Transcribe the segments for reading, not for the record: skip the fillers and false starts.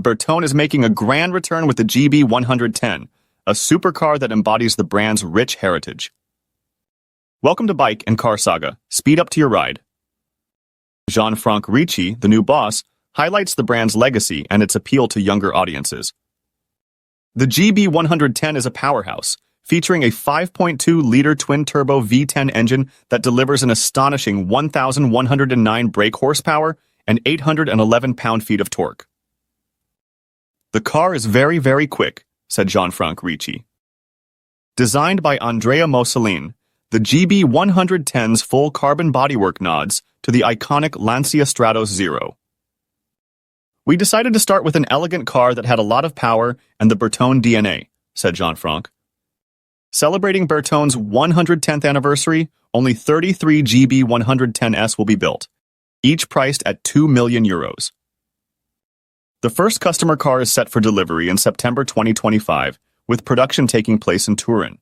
Bertone is making a grand return with the GB110, a supercar that embodies the brand's rich heritage. Welcome to Bike and Car Saga. Speed up to your ride. Jean-Franck Ricci, the new boss, highlights the brand's legacy and its appeal to younger audiences. The GB110 is a powerhouse, featuring a 5.2-liter twin-turbo V10 engine that delivers an astonishing 1,109 brake horsepower and 811 pound-feet of torque. "The car is very, very quick," said Jean-Franck Ricci. Designed by Andrea Mussolini, the GB110's full carbon bodywork nods to the iconic Lancia Stratos Zero. "We decided to start with an elegant car that had a lot of power and the Bertone DNA," said Jean-Franck. Celebrating Bertone's 110th anniversary, only 33 GB110s will be built, each priced at €2 million. The first customer car is set for delivery in September 2025, with production taking place in Turin.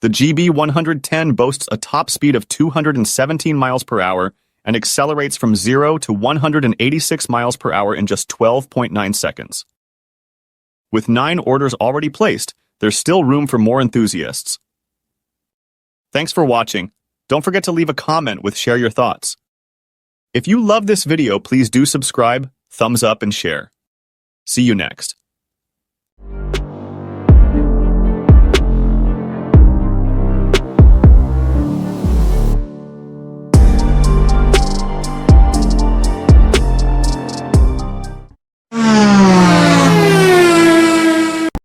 The GB110 boasts a top speed of 217 miles per hour and accelerates from 0 to 186 miles per hour in just 12.9 seconds. With 9 orders already placed, there's still room for more enthusiasts. Thanks for watching. Don't forget to leave a comment with share your thoughts. If you love this video, please do subscribe, thumbs up, and share. See you next.